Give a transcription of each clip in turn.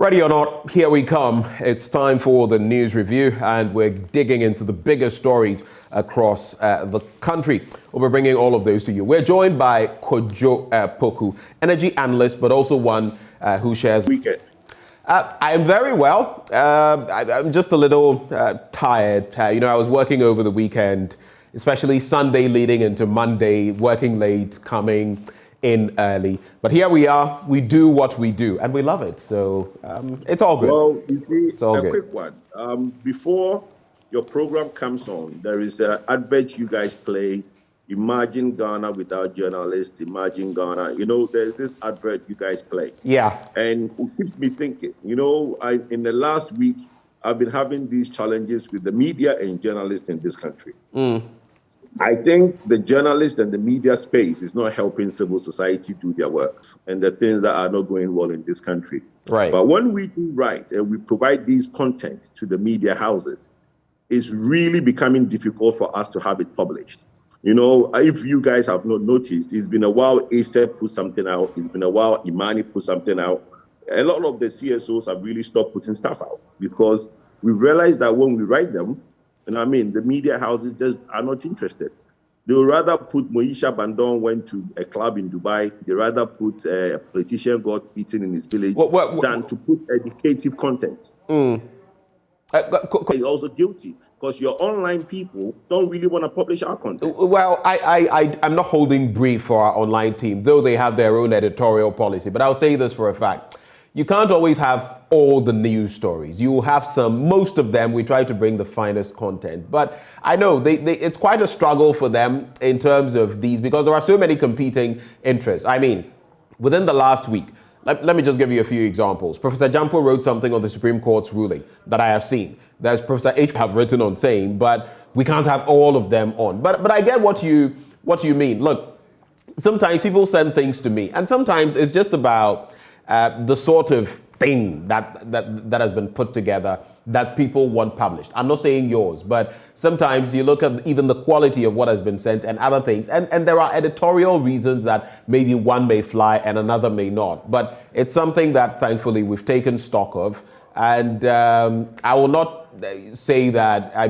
Ready or not, here we come. It's time for the news review, and we're digging into the biggest stories across the country. We'll be bringing all of those to you. We're joined by Kojo Poku, energy analyst, but also one who shares weekend. I am very well. I'm just a little tired. I was working over the weekend, especially Sunday leading into Monday, working late, coming in early. But here we are. We do what we do, and we love it. So it's all good. Well, you see, it's all good. Quick one. Before your program comes on, there is an advert you guys play. Imagine Ghana without journalists. Imagine Ghana. There's this advert you guys play. Yeah. And it keeps me thinking. In the last week, I've been having these challenges with the media and journalists in this country. I think the journalist and the media space is not helping civil society do their works and the things that are not going well in this country. Right. But when we do right and we provide these content to the media houses, it's really becoming difficult for us to have it published. If you guys have not noticed, it's been a while ASEP put something out. It's been a while Imani put something out. A lot of the CSOs have really stopped putting stuff out because we realized that when we write them, the media houses just are not interested. They would rather put Moisha Bandon went to a club in Dubai. They rather put a politician got beaten in his village than to put educative content. He's also guilty because your online people don't really want to publish our content. Well, I'm not holding brief for our online team, though they have their own editorial policy. But I'll say this for a fact. You can't always have all the news stories. You will have some, most of them, we try to bring the finest content. But I know it's quite a struggle for them in terms of these because there are so many competing interests. Within the last week, let me just give you a few examples. Professor Jampo wrote something on the Supreme Court's ruling that I have seen. There's Professor H have written on saying, but we can't have all of them on. But I get what you mean. Look, sometimes people send things to me, and sometimes it's just about the sort of thing that has been put together that people want published. I'm not saying yours, but sometimes you look at even the quality of what has been sent and other things, and there are editorial reasons that maybe one may fly and another may not. But it's something that thankfully we've taken stock of, and I will not say that, I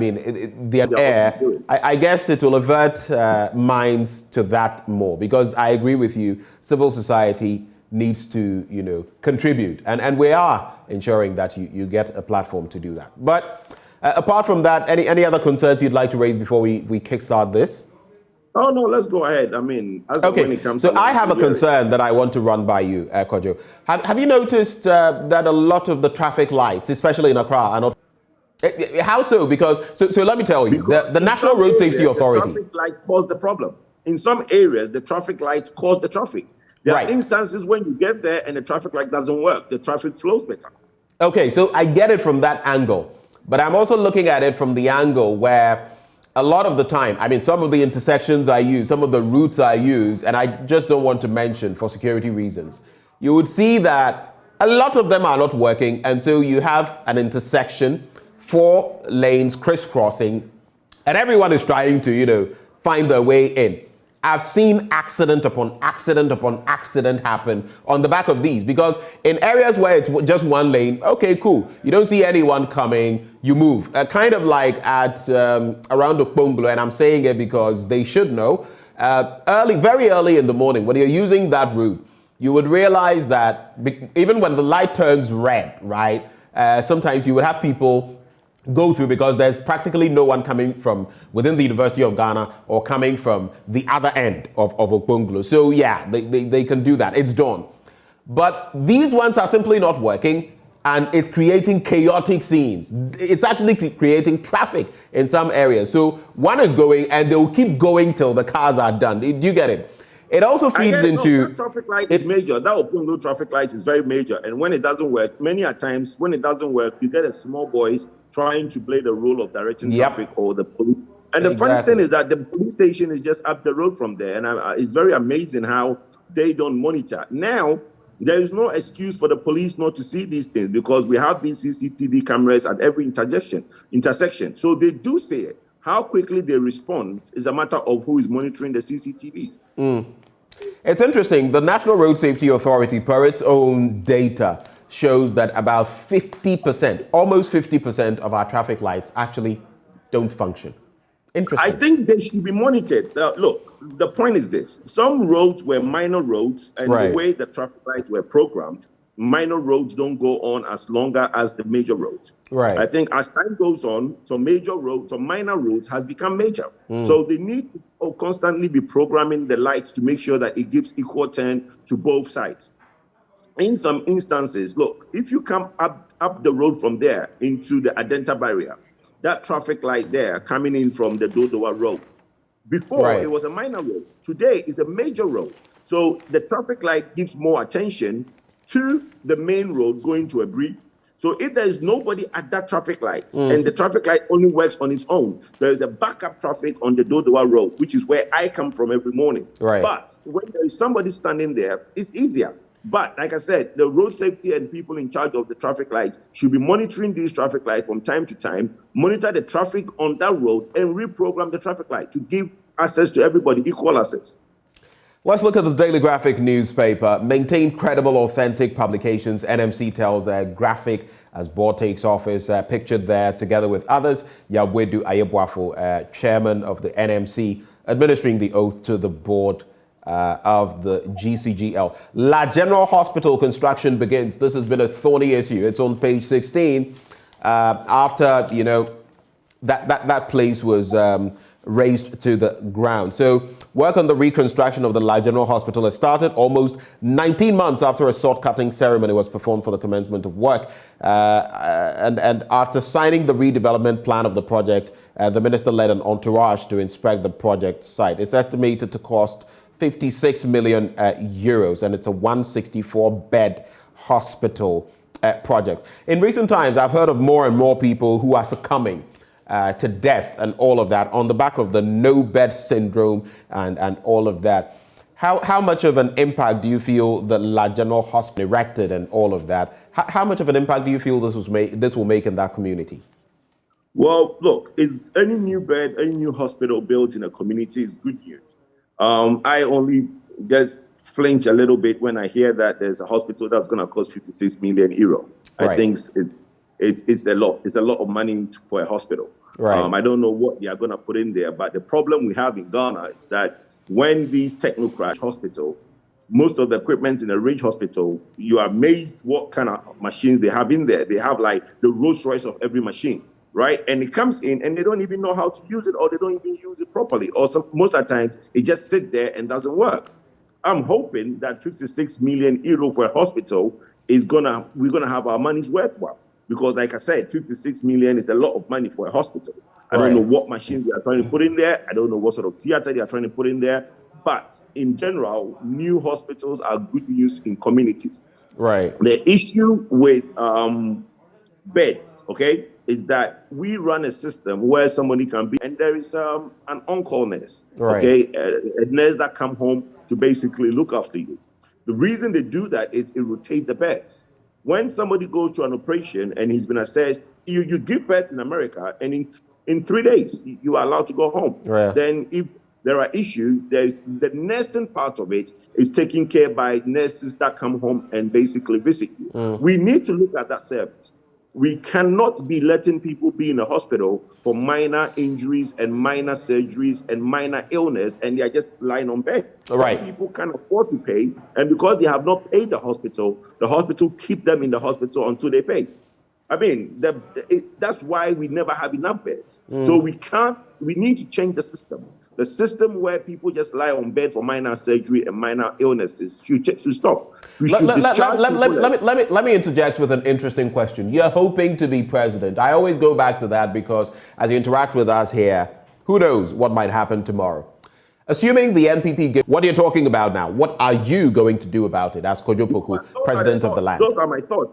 guess it will avert minds to that more, because I agree with you, civil society needs to, contribute. And we are ensuring that you get a platform to do that. But apart from that, any other concerns you'd like to raise before we kickstart this? Oh, no, let's go ahead. When it comes so I have a concern that I want to run by you, Kojo. Have you noticed that a lot of the traffic lights, especially in Accra, are not... How so? Because, so let me tell you, the National Road Safety Authority... The traffic light caused the problem. In some areas, the traffic lights cause the traffic. There are instances when you get there and the traffic light doesn't work. The traffic flows better. Okay, so I get it from that angle. But I'm also looking at it from the angle where a lot of the time, some of the intersections I use, some of the routes I use, and I just don't want to mention for security reasons, you would see that a lot of them are not working. And so you have an intersection, 4 lanes crisscrossing, and everyone is trying to, find their way in. I've seen accident upon accident upon accident happen on the back of these, because in areas where it's just 1 lane, okay, cool. You don't see anyone coming, you move. Kind of like at around the Okponglo, and I'm saying it because they should know, very early in the morning, when you're using that route, you would realize that even when the light turns red, right, sometimes you would have people go through because there's practically no one coming from within the University of Ghana or coming from the other end of Okponglo. So yeah, they can do that. It's done. But these ones are simply not working, and it's creating chaotic scenes. It's actually creating traffic in some areas. So one is going and they'll keep going till the cars are done. Do you get it? It also feeds into... That traffic light is major. That Okponglo traffic light is very major. And when it doesn't work, many a times when it doesn't work, you get a small boys trying to play the role of directing traffic or the police. And the funny thing is that the police station is just up the road from there. And it's very amazing how they don't monitor. Now, there is no excuse for the police not to see these things because we have these CCTV cameras at every intersection. So they do see it. How quickly they respond is a matter of who is monitoring the CCTV. It's interesting. The National Road Safety Authority, per its own data, shows that about 50%, almost 50% of our traffic lights actually don't function. Interesting. I think they should be monitored. Look, the point is this. Some roads were minor roads, and the way the traffic lights were programmed, minor roads don't go on as longer as the major roads. Right. I think as time goes on, some major roads, some minor roads has become major. So they need to constantly be programming the lights to make sure that it gives equal turn to both sides. In some instances, look, if you come up the road from there into the Adenta barrier, that traffic light there coming in from the Dodowa road, before it was a minor road. Today is a major road. So the traffic light gives more attention to the main road going to Abri. So if there is nobody at that traffic light and the traffic light only works on its own, there is a backup traffic on the Dodowa road, which is where I come from every morning. Right. But when there is somebody standing there, it's easier. But like I said, the road safety and people in charge of the traffic lights should be monitoring these traffic lights from time to time, monitor the traffic on that road and reprogram the traffic light to give access to everybody, equal access. Let's look at the Daily Graphic newspaper. Maintain credible, authentic publications. NMC tells graphic as board takes office, pictured there together with others. Yabwedu Ayebwafo, chairman of the NMC, administering the oath to the board of the GCGL. La General Hospital construction begins. This has been a thorny issue. It's on page 16. After, that place was razed to the ground. So work on the reconstruction of the La General Hospital has started almost 19 months after a sword-cutting ceremony was performed for the commencement of work. And after signing the redevelopment plan of the project, the minister led an entourage to inspect the project site. It's estimated to cost 56 million euros, and it's a 164-bed hospital project. In recent times, I've heard of more and more people who are succumbing to death and all of that on the back of the no-bed syndrome and all of that. How much of an impact do you feel the La General Hospital erected and all of that? How much of an impact do you feel this will make in that community? Well, look, it's any new bed, any new hospital built in a community is good news. I only just flinch a little bit when I hear that there's a hospital that's going to cost 56 million euro. Right. I think it's a lot. It's a lot of money for a hospital. Right. I don't know what they are going to put in there, but the problem we have in Ghana is that when these technocrat hospital, most of the equipment in a range hospital, you are amazed what kind of machines they have in there. They have like the Rolls Royce of every machine. Right, and it comes in and they don't even know how to use it, or they don't even use it properly, or most of the times it just sits there and doesn't work. I'm hoping that 56 million euro for a hospital we're gonna have our money's worthwhile, because like I said, 56 million is a lot of money for a hospital. I don't know what machines they are trying to put in there. I don't know what sort of theater they are trying to put in there, but in general, new hospitals are good news in communities. Right. The issue with beds, okay, is that we run a system where somebody can be, and there is an on-call nurse, okay, a nurse that come home to basically look after you. The reason they do that is it rotates the beds. When somebody goes to an operation and he's been assessed, you give birth in America, and in 3 days you are allowed to go home. Right. Then if there are issues, there's the nursing part of it is taken care by nurses that come home and basically visit you. We need to look at that service. We cannot be letting people be in a hospital for minor injuries and minor surgeries and minor illness, and they are just lying on bed. Right. Some people can't afford to pay, and because they have not paid the hospital keep them in the hospital until they pay. I mean, that's why we never have enough beds. So we need to change the system. The system where people just lie on bed for minor surgery and minor illnesses should stop. Let me interject with an interesting question. You're hoping to be president. I always go back to that because as you interact with us here, who knows what might happen tomorrow. Assuming the NPP, what are you talking about now? What are you going to do about it as Kojo Poku, president of the land? Those are my thoughts.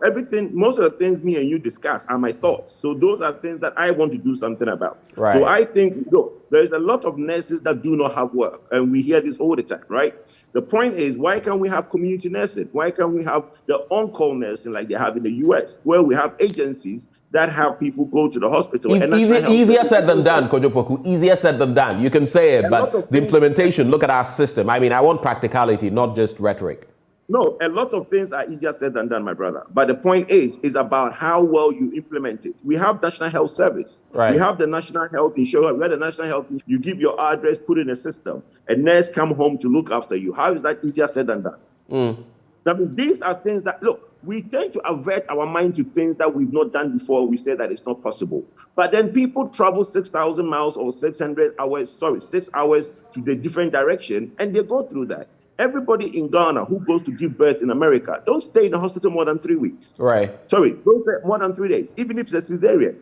Most of the things me and you discuss are my thoughts. So those are things that I want to do something about. Right. So I think, there's a lot of nurses that do not have work, and we hear this all the time, right? The point is, why can't we have community nursing? Why can't we have the on-call nursing like they have in the US, where we have agencies that have people go to the hospital? Easier said than done, Kojo Poku. Easier said than done. You can say it, but the implementation, look at our system. I mean, I want practicality, not just rhetoric. No, a lot of things are easier said than done, my brother. But the point is about how well you implement it. We have National Health Service. Right. We have the National Health Insurance. We have the National Health. You give your address, put in a system. A nurse come home to look after you. How is that easier said than done? I mean, these are things that, look, we tend to avert our mind to things that we've not done before. We say that it's not possible. But then people travel 6,000 miles or 6 hours to the different direction, and they go through that. Everybody in Ghana who goes to give birth in America don't stay in the hospital more than 3 weeks. Right. Sorry, don't stay more than 3 days, even if it's a cesarean.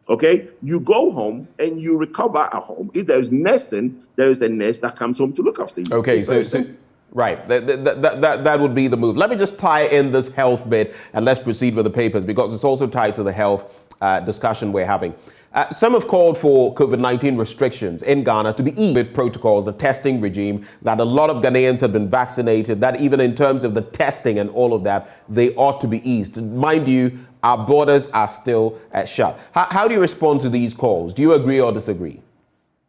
Okay, you go home and you recover at home. If there is nursing, there is a nurse that comes home to look after you. Okay, so right, that would be the move. Let me just tie in this health bit and let's proceed with the papers because it's also tied to the health discussion we're having. Some have called for COVID-19 restrictions in Ghana to be eased with protocols, the testing regime, that a lot of Ghanaians have been vaccinated, that even in terms of the testing and all of that, they ought to be eased. Mind you, our borders are still shut. How do you respond to these calls? Do you agree or disagree?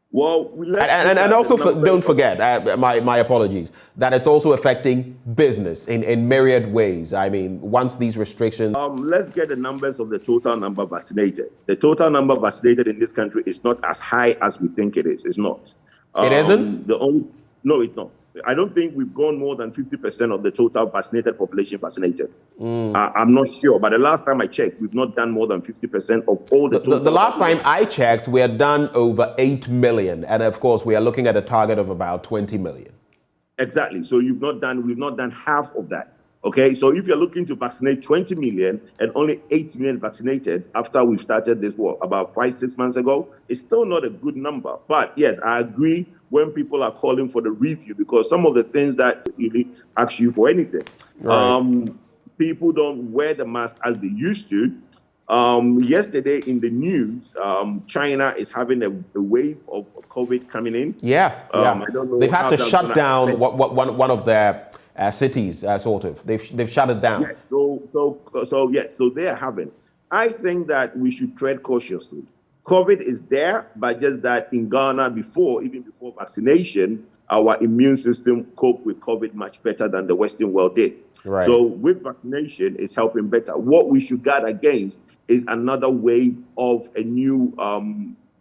Well, and also don't forget, my apologies, that it's also affecting business in myriad ways. I mean, once these restrictions... let's get the numbers of the total number vaccinated. The total number vaccinated in this country is not as high as we think it is. It's not. It isn't? No, it's not. I don't think we've gone more than 50% of the total vaccinated population vaccinated. I'm not sure, but the last time I checked, we've not done more than 50% of all the total. The last time I checked, we had done over 8 million. And of course, we are looking at a target of about 20 million. Exactly. So we've not done half of that. Okay. So if you're looking to vaccinate 20 million and only 8 million vaccinated after we've started this about 5-6 months ago, it's still not a good number. But yes, I agree when people are calling for the review, because some of the things that really ask you for anything. Right. People don't wear the mask as they used to. Yesterday in the news, China is having a wave of COVID coming in. Yeah. I don't know. They've had to shut down one of their cities, sort of. They've shut it down. Yes. So they are having. I think that we should tread cautiously. COVID is there, but just that in Ghana, even before vaccination, our immune system coped with COVID much better than the Western world did. Right. So with vaccination, it's helping better. What we should guard against is another wave of a new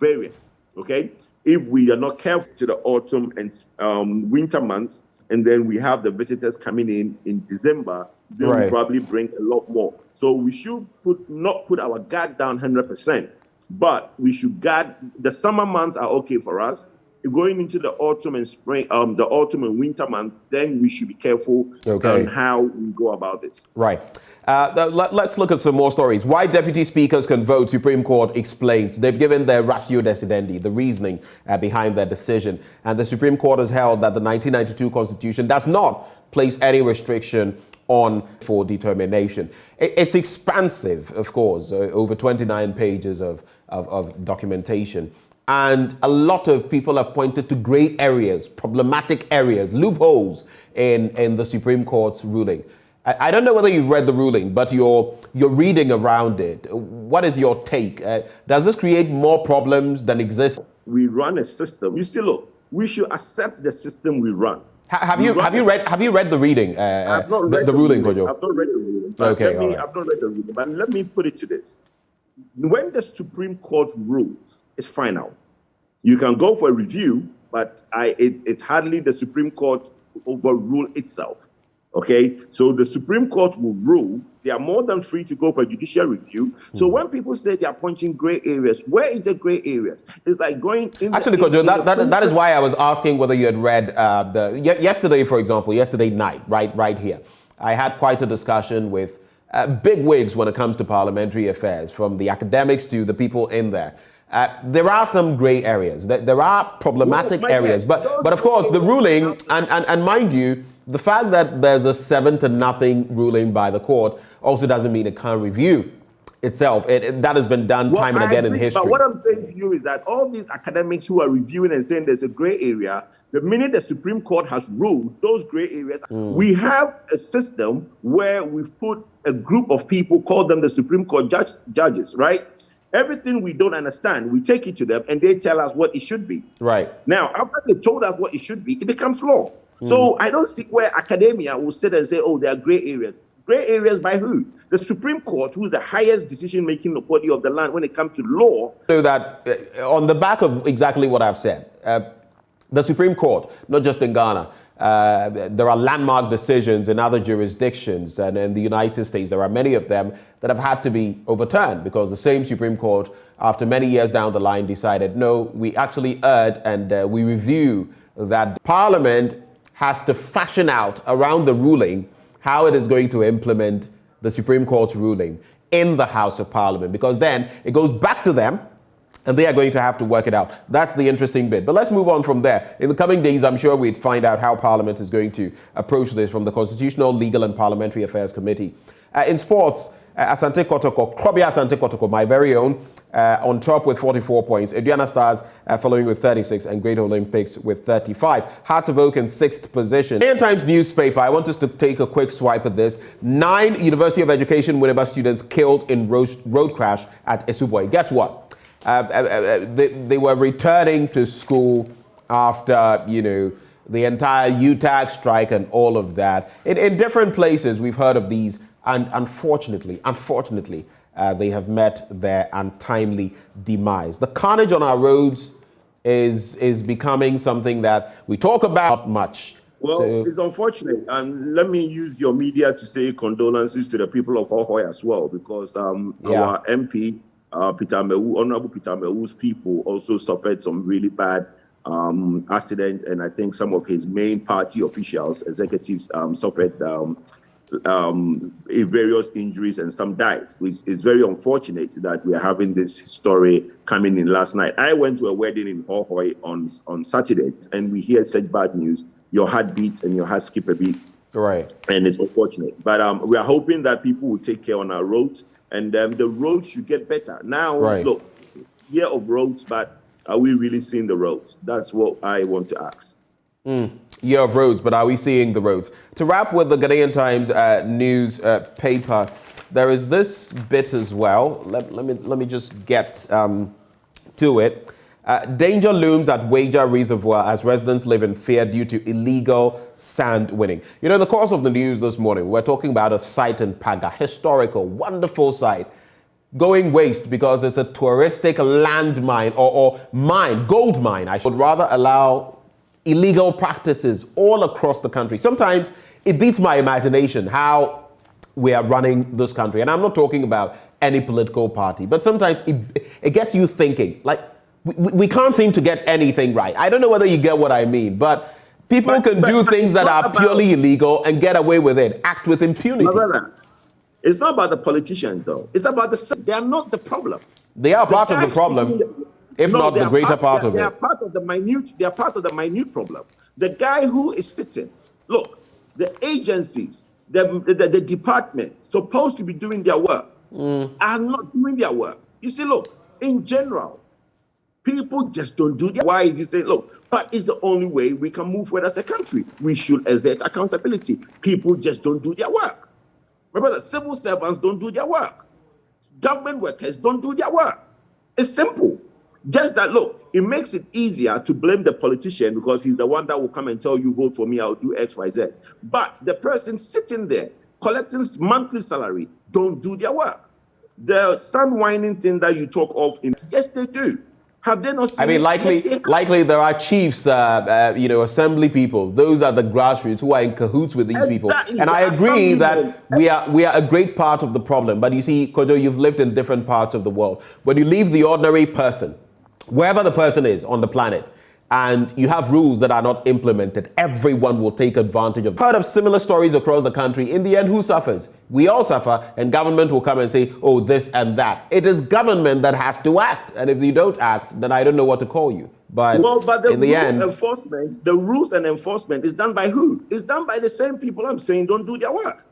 variant. Okay, if we are not careful to the autumn and winter months, and then we have the visitors coming in December, they will probably bring a lot more. So we should not put our guard down 100%. But we should guard. The summer months are okay for us. Going into the autumn and spring, the autumn and winter months, then we should be careful on how we go about this. Right. Let's look at some more stories. Why deputy speakers can vote, Supreme Court explains. They've given their ratio decidendi, the reasoning behind their decision. And the Supreme Court has held that the 1992 Constitution does not place any restriction on for determination. It's expansive, of course, over 29 pages of documentation. And a lot of people have pointed to gray areas, problematic areas, loopholes in the Supreme Court's ruling. I don't know whether you've read the ruling, but you're reading around it. What is your take? Does this create more problems than exist? We run a system. You see, look, we should accept the system we run. Have you read the reading? I've not read the ruling, Kojo? I've not read the ruling. I've not read the ruling. But let me put it to this: when the Supreme Court rules, it's final. You can go for a review, but it's hardly the Supreme Court overrule itself. Okay, so the Supreme Court will rule. They are more than free to go for a judicial review. So when people say they are pointing gray areas, where is the gray areas? It's like going in. Actually, Kojo, that is why I was asking whether you had read yesterday, for example, yesterday night, right here. I had quite a discussion with big wigs when it comes to parliamentary affairs, from the academics to the people in there. There are some gray areas. There are problematic areas, but of course the ruling and mind you, the fact that there's a 7-0 ruling by the court also doesn't mean it can't review itself. That has been done time and again in history. But what I'm saying to you is that all these academics who are reviewing and saying there's a gray area, the minute the Supreme Court has ruled those gray areas, we have a system where we've put a group of people, call them the Supreme Court judges, right? Everything we don't understand, we take it to them and they tell us what it should be. Right. Now, after they told us what it should be, it becomes law. So I don't see where academia will sit and say, oh, there are gray areas. Gray areas by who? The Supreme Court, who is the highest decision-making body of the land when it comes to law. So that on the back of exactly what I've said, the Supreme Court, not just in Ghana, there are landmark decisions in other jurisdictions, and in the United States, there are many of them that have had to be overturned because the same Supreme Court, after many years down the line, decided, no, we actually erred, and we review that Parliament has to fashion out around the ruling how it is going to implement the Supreme Court's ruling in the House of Parliament, because then it goes back to them and they are going to have to work it out. That's the interesting bit. But let's move on from there. In the coming days, I'm sure we'd find out how Parliament is going to approach this from the Constitutional, Legal and Parliamentary Affairs Committee. In sports, Asante Kotoko, Krobi Asante Kotoko, my very own, on top with 44 points. Aduana Stars following with 36, and Great Olympics with 35. Hearts of Oak in 6th position. Ghanaian Times newspaper, I want us to take a quick swipe at this. 9 University of Education UEW students killed in road crash at Esuboi. Guess what? They were returning to school after, the entire UTAG strike and all of that. In different places, we've heard of these, and unfortunately, they have met their untimely demise. The carnage on our roads is becoming something that we talk about much. Well, it's unfortunate. And let me use your media to say condolences to the people of Hohoe as well, because our MP, Peter Mewu, Honorable Peter Mewu's people also suffered some really bad accident. And I think some of his main party officials, executives, suffered various injuries, and some died, which is very unfortunate that we are having this story coming in last night. I went to a wedding in Hohoe on Saturday, and we hear such bad news. Your heart beats and your heart skip a beat. Right. And it's unfortunate. But we are hoping that people will take care on our roads, and the roads should get better. Now, Look, year of roads, but are we really seeing the roads? That's what I want to ask. Year of roads, but are we seeing the roads? To wrap with the Ghanaian Times news paper, there is this bit as well. Let me just get to it. Danger looms at Wager Reservoir as residents live in fear due to illegal sand winning. In the course of the news this morning, we're talking about a site in Paga, historical, wonderful site, going waste because it's a touristic landmine or mine, gold mine. I should rather allow illegal practices all across the country. Sometimes it beats my imagination how we are running this country. And I'm not talking about any political party, but sometimes it gets you thinking, like, we can't seem to get anything right. I don't know whether you get what I mean, but people can do things that are purely illegal and get away with it, act with impunity. My brother, it's not about the politicians, though. It's about they are not the problem. They are part of the problem. If not the greater part of it. They are part of the minute. They are part of the minute problem. The guy who is sitting, look, the agencies, the departments supposed to be doing their work are not doing their work. You see, look, in general, people just don't do their work. Why you say, look, but it's the only way we can move forward as a country. We should exert accountability. People just don't do their work. My brother, civil servants don't do their work. Government workers don't do their work. It's simple. Just that, look, it makes it easier to blame the politician because he's the one that will come and tell you, vote for me, I'll do X, Y, Z. But the person sitting there collecting monthly salary don't do their work. The sun whining thing that you talk of, yes, they do. Have they not seen I mean, likely there are chiefs, assembly people. Those are the grassroots who are in cahoots with these people. And I agree that we are a great part of the problem. But you see, Kojo, you've lived in different parts of the world. When you leave the ordinary person, wherever the person is on the planet, and you have rules that are not implemented, everyone will take advantage of it. I've heard of similar stories across the country. In the end, who suffers? We all suffer, and government will come and say, oh, this and that. It is government that has to act, and if you don't act, then I don't know what to call you. But in the end, the rules and enforcement is done by who? It's done by the same people I'm saying don't do their work.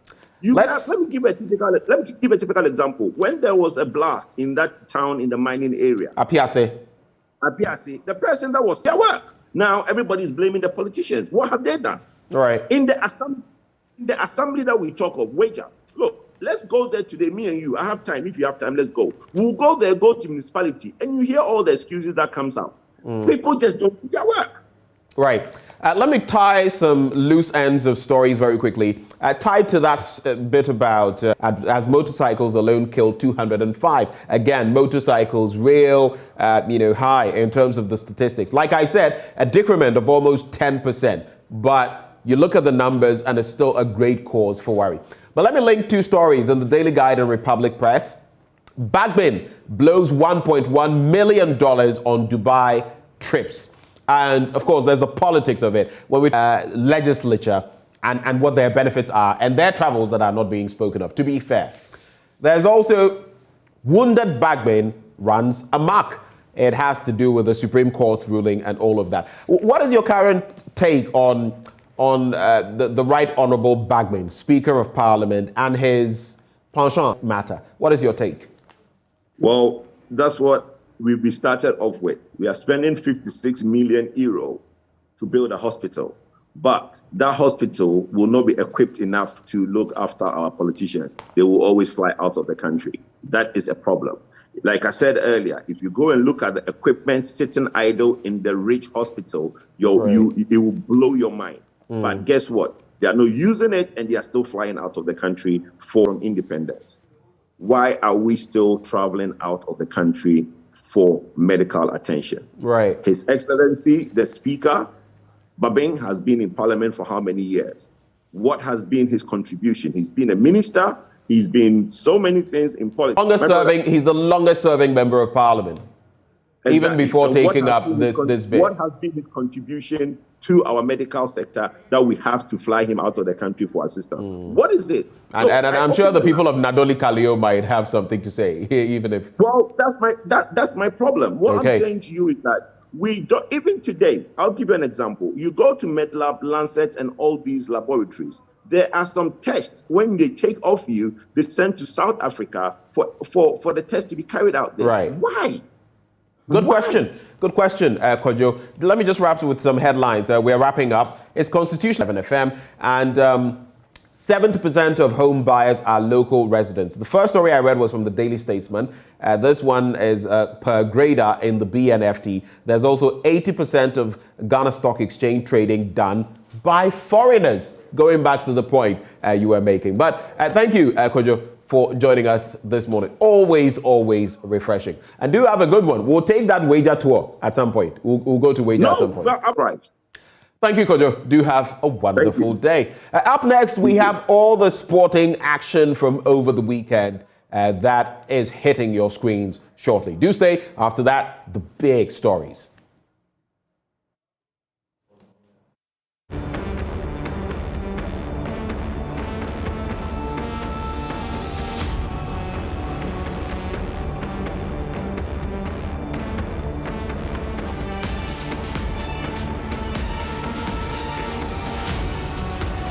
Let me give a typical example. When there was a blast in that town in the mining area, Apiate, the person that was their work. Now everybody's blaming the politicians. What have they done? Right. In the assembly that we talk of, Wager. Look, let's go there today, me and you. I have time. If you have time, let's go. We'll go there, go to municipality, and you hear all the excuses that comes out. People just don't do their work. Right. Let me tie some loose ends of stories very quickly. Tied to that bit about as motorcycles alone killed 205. Again, motorcycles real, high in terms of the statistics. Like I said, a decrement of almost 10%. But you look at the numbers and it's still a great cause for worry. But let me link two stories in the Daily Guide and Republic Press. Bagbin blows $1.1 million on Dubai trips. And of course, there's the politics of it, when we legislature and what their benefits are, and their travels that are not being spoken of, to be fair. There's also wounded Bagbin runs amok. It has to do with the Supreme Court's ruling and all of that. What is your current take on the Right Honourable Bagbin, Speaker of Parliament, and his penchant matter? What is your take? Well, that's what we started off with. We are spending 56 million euro to build a hospital, but that hospital will not be equipped enough to look after our politicians. They will always fly out of the country. That is a problem. Like I said earlier, if you go and look at the equipment sitting idle in the rich hospital, it will blow your mind. But guess what? They are not using it and they are still flying out of the country for independence. Why are we still traveling out of the country for medical attention? Right. His Excellency, the Speaker, Babing, has been in Parliament for how many years? What has been his contribution? He's been a minister. He's been so many things in politics. He's the longest serving member of Parliament. Exactly. Even before taking up this bid. What has been his contribution to our medical sector that we have to fly him out of the country for assistance? What is it? And I'm sure the people of Nadoli Kaleo might have something to say, even if... Well, that's my problem. What I'm saying to you is that we don't, even today, I'll give you an example. You go to MedLab, Lancet, and all these laboratories. There are some tests, when they take off you, they send to South Africa for the test to be carried out there. Right. Why? Good question. Good question, Kojo. Let me just wrap with some headlines. We're wrapping up. It's Constitution 7 FM, and 70% of home buyers are local residents. The first story I read was from the Daily Statesman. This one is per grader in the BNFT. There's also 80% of Ghana Stock Exchange trading done by foreigners, going back to the point you were making. But thank you, Kojo, for joining us this morning. Always, always refreshing. And do have a good one. We'll take that wager tour at some point. We'll go to wager at some point. No, I'm right. Thank you, Kojo. Do have a wonderful day. Up next, we have all the sporting action from over the weekend that is hitting your screens shortly. Do stay. After that, the big stories.